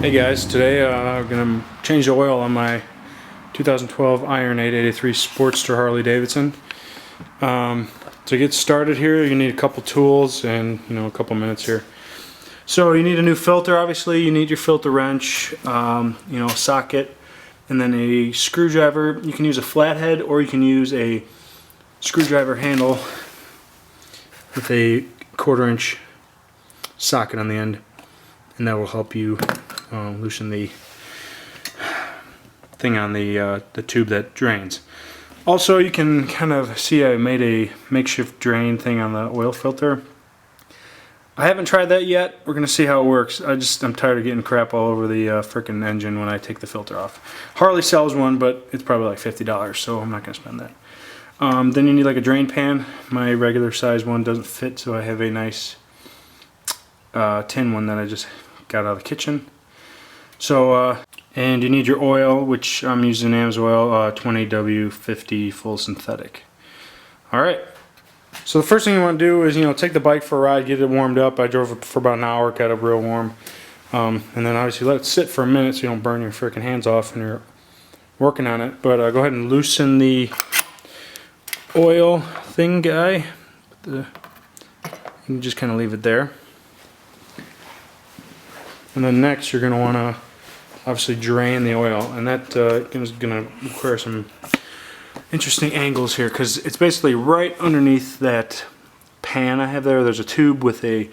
Hey guys, today I'm going to change the oil on my 2012 Iron 883 Sportster Harley Davidson. To get started here, you need a couple tools and a couple minutes here. So you need a new filter, obviously. You need your filter wrench, a socket, and then a screwdriver. You can use a flathead or you can use a screwdriver handle with a 1/4-inch socket on the end, and that will help you loosen the thing on the tube that drains. Also, you can kind of see I made a makeshift drain thing on the oil filter. I haven't tried that yet. We're gonna see how it works. I'm tired of getting crap all over the frickin' engine when I take the filter off. Harley sells one, but it's probably like $50, so I'm not gonna spend that. Then you need like a drain pan. My regular size one doesn't fit, so I have a nice tin one that I just got out of the kitchen. So, and you need your oil, which I'm using AMSOIL 20W50 full synthetic. Alright, so the first thing you want to do is, take the bike for a ride, get it warmed up. I drove it for about an hour, got it real warm. And then obviously let it sit for a minute so you don't burn your freaking hands off when you're working on it. But go ahead and loosen the oil thing guy. You can just kind of leave it there. And then next you're going to want to obviously drain the oil, and that is going to require some interesting angles here, because it's basically right underneath that pan I have there. There's a tube with a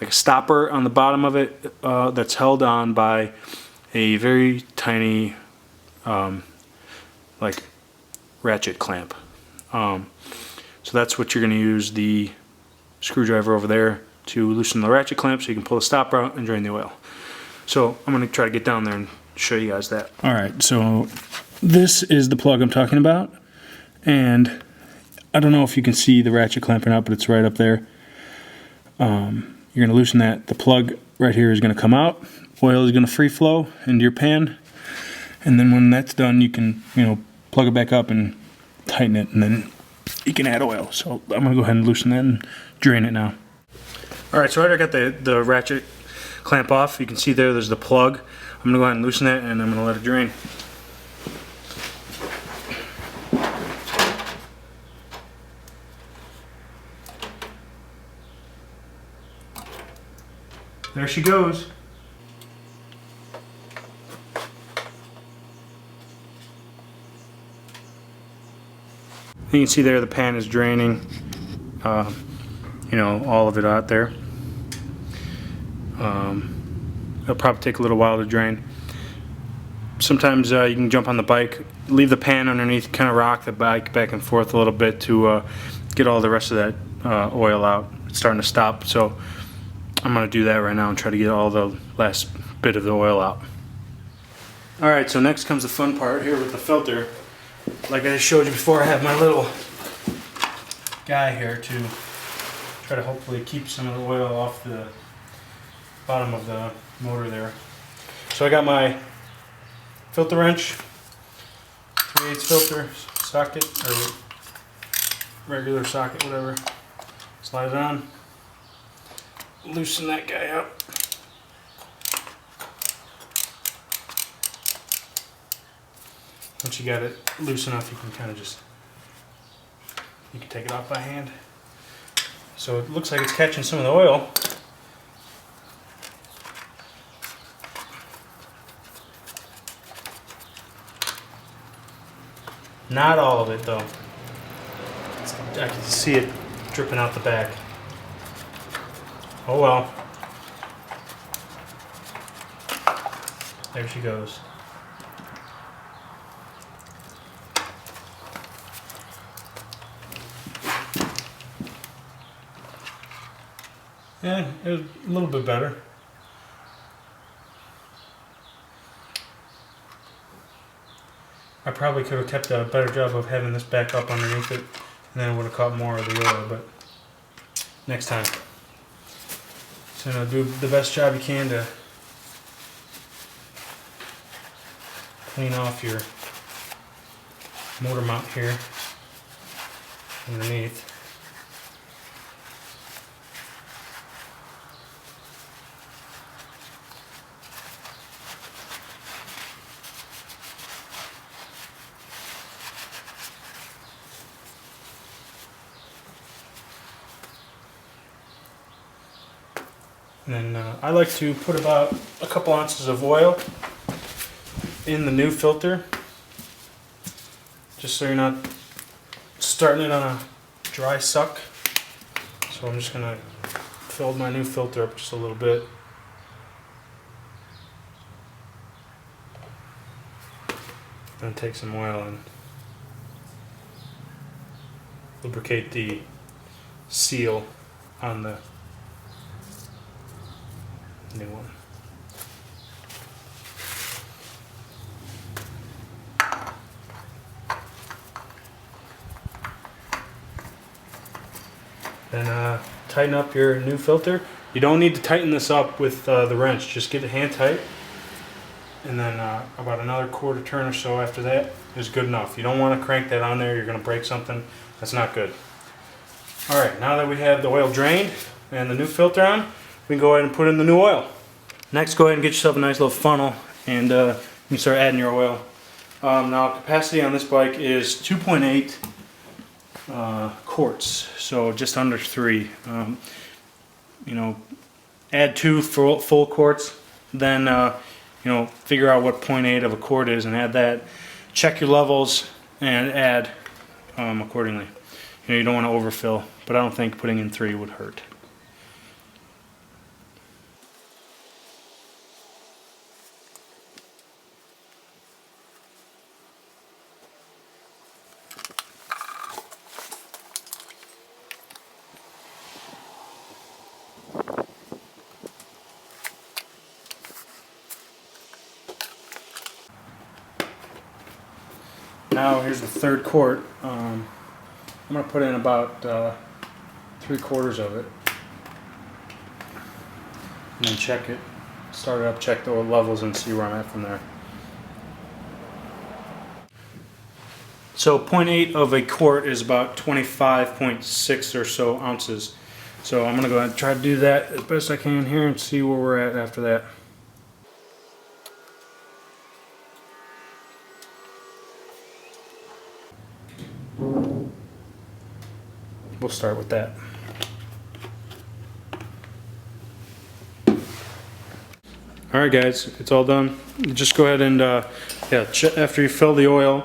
stopper on the bottom of it that's held on by a very tiny like ratchet clamp. So that's what you're going to use the screwdriver over there to loosen the ratchet clamp so you can pull the stopper out and drain the oil. So I'm going to try to get down there and show you guys that. Alright, so this is the plug I'm talking about, and I don't know if you can see the ratchet clamp or not, but it's right up there. You're going to loosen that. The plug right here is going to come out. Oil is going to free flow into your pan, and then when that's done you can plug it back up and tighten it, and then you can add oil. So I'm going to go ahead and loosen that and drain it now. Alright, so I already got the ratchet clamp off. You can see there's the plug. I'm going to go ahead and loosen that, and I'm going to let it drain. There she goes. You can see there the pan is draining, all of it out there. It'll probably take a little while to drain. Sometimes you can jump on the bike, leave the pan underneath, kind of rock the bike back and forth a little bit to get all the rest of that oil out. It's starting to stop, so I'm going to do that right now and try to get all the last bit of the oil out. Alright, so next comes the fun part here with the filter. Like I showed you before, I have my little guy here to try to hopefully keep some of the oil off the bottom of the motor there. So I got my filter wrench, 3/8 filter socket, or regular socket, whatever. Slide it on, loosen that guy up. Once you got it loose enough, you can kind of you can take it off by hand. So it looks like it's catching some of the oil. Not all of it though. I can see it dripping out the back. Oh well. There she goes. Yeah, it was a little bit better. I probably could have kept a better job of having this back up underneath it, and then it would have caught more of the oil, but next time. So do the best job you can to clean off your motor mount here underneath. And then I like to put about a couple ounces of oil in the new filter, just so you're not starting it on a dry suck. So I'm just gonna fill my new filter up just a little bit. And take some oil and lubricate the seal on the new one. Then tighten up your new filter. You don't need to tighten this up with the wrench, just get it hand tight. And then about another quarter turn or so after that is good enough. You don't want to crank that on there, you're going to break something. That's not good. Alright, now that we have the oil drained and the new filter on, we can go ahead and put in the new oil. Next, go ahead and get yourself a nice little funnel and you can start adding your oil. Now, capacity on this bike is 2.8 quarts, so just under 3. You know, add 2 full quarts, then you know, figure out what 0.8 of a quart is and add that. Check your levels and add accordingly. You know, you don't want to overfill, but I don't think putting in 3 would hurt. Now here's the third quart. I'm going to put in about 3/4 of it. And then check it. Start it up, check the levels and see where I'm at from there. So 0.8 of a quart is about 25.6 or so ounces. So I'm going to go ahead and try to do that as best I can here and see where we're at after that. We'll start with that. Alright guys, it's all done. Just go ahead and after you fill the oil,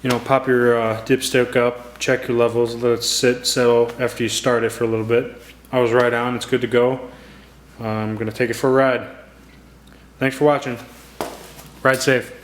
you know, pop your dipstick up, check your levels, let it settle after you start it for a little bit. I was right on, it's good to go. I'm going to take it for a ride. Thanks for watching. Ride safe.